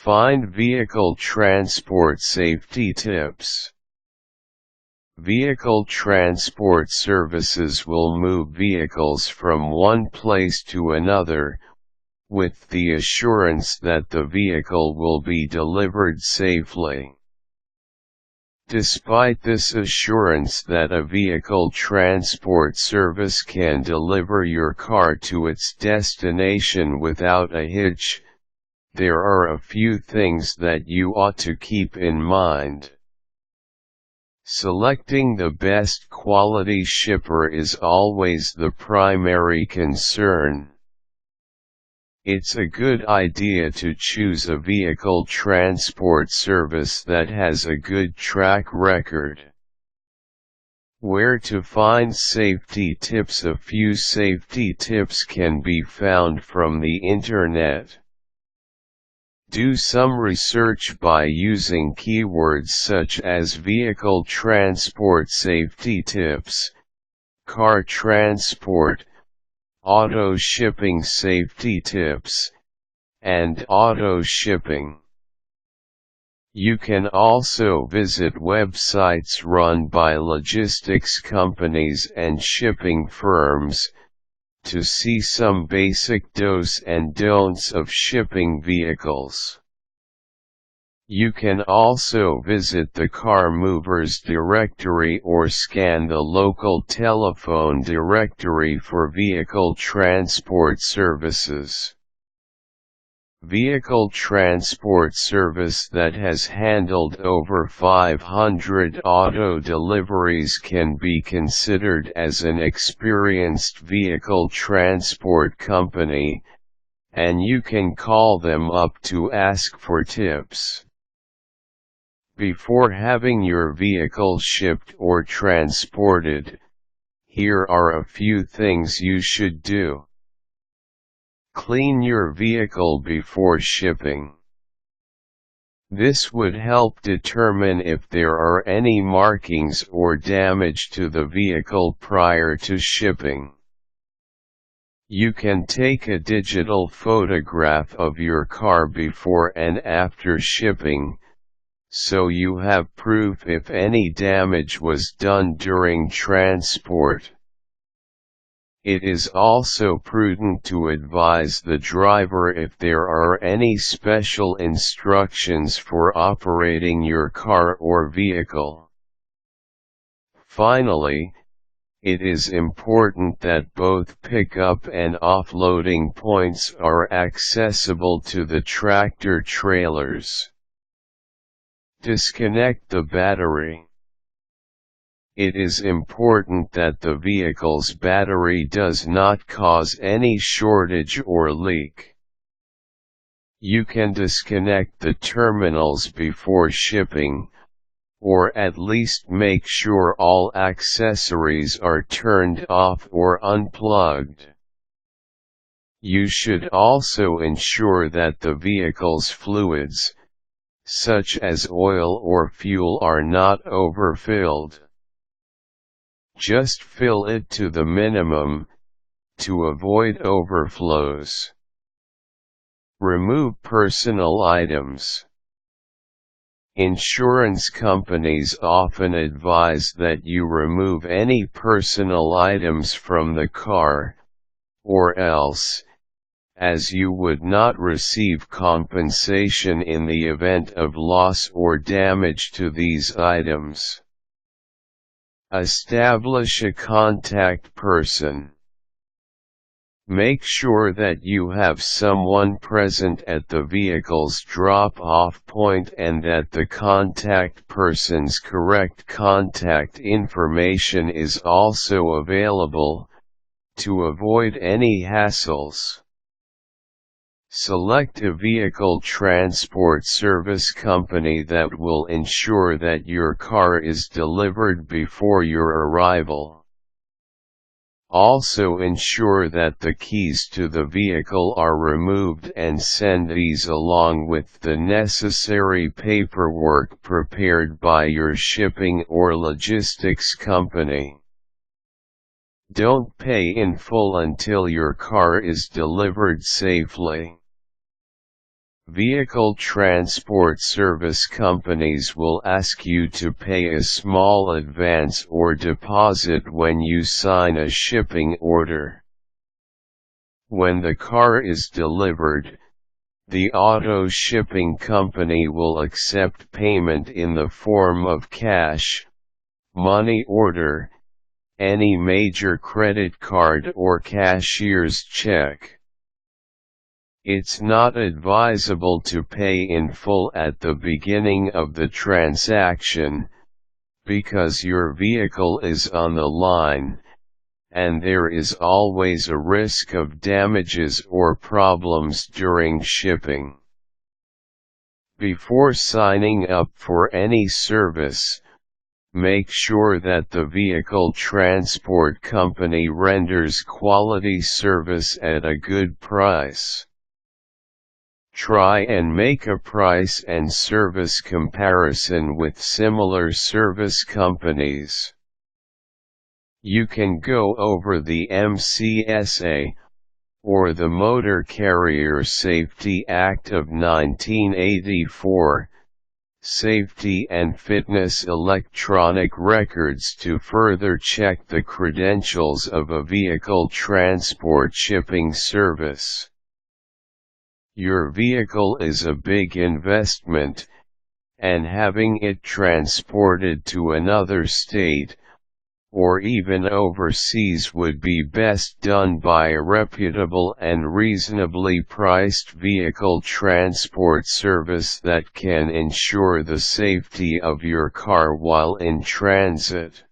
Find vehicle transport safety tips. Vehicle transport services will move vehicles from one place to another, with the assurance that the vehicle will be delivered safely. Despite this assurance that a vehicle transport service can deliver your car to its destination without a hitch, there are a few things that you ought to keep in mind. Selecting the best quality shipper is always the primary concern. It's a good idea to choose a vehicle transport service that has a good track record. Where to find safety tips? A few safety tips can be found from the internet. Do some research by using keywords such as vehicle transport safety tips, car transport, auto shipping safety tips, and auto shipping. You can also visit websites run by logistics companies and shipping firms to see some basic do's and don'ts of shipping vehicles. You can also visit the car movers directory or scan the local telephone directory for vehicle transport services. Vehicle transport service that has handled over 500 auto deliveries can be considered as an experienced vehicle transport company, and you can call them up to ask for tips. Before having your vehicle shipped or transported, here are a few things you should do. Clean your vehicle before shipping. This would help determine if there are any markings or damage to the vehicle prior to shipping. You can take a digital photograph of your car before and after shipping, so you have proof if any damage was done during transport. It is also prudent to advise the driver if there are any special instructions for operating your car or vehicle. Finally, it is important that both pickup and offloading points are accessible to the tractor trailers. Disconnect the battery. It is important that the vehicle's battery does not cause any shortage or leak. You can disconnect the terminals before shipping, or at least make sure all accessories are turned off or unplugged. You should also ensure that the vehicle's fluids, such as oil or fuel, are not overfilled. Just fill it to the minimum, to avoid overflows. Remove personal items. Insurance companies often advise that you remove any personal items from the car, or else, as you would not receive compensation in the event of loss or damage to these items. Establish a contact person. Make sure that you have someone present at the vehicle's drop-off point and that the contact person's correct contact information is also available, to avoid any hassles. Select a vehicle transport service company that will ensure that your car is delivered before your arrival. Also ensure that the keys to the vehicle are removed and send these along with the necessary paperwork prepared by your shipping or logistics company. Don't pay in full until your car is delivered safely. Vehicle transport service companies will ask you to pay a small advance or deposit when you sign a shipping order. When the car is delivered, the auto shipping company will accept payment in the form of cash, money order, any major credit card or cashier's check. It's not advisable to pay in full at the beginning of the transaction, because your vehicle is on the line, and there is always a risk of damages or problems during shipping. Before signing up for any service, make sure that the vehicle transport company renders quality service at a good price. Try and make a price and service comparison with similar service companies. You can go over the MCSA, or the Motor Carrier Safety Act of 1984, Safety and Fitness electronic records to further check the credentials of a vehicle transport shipping service. Your vehicle is a big investment, and having it transported to another state, or even overseas, would be best done by a reputable and reasonably priced vehicle transport service that can ensure the safety of your car while in transit.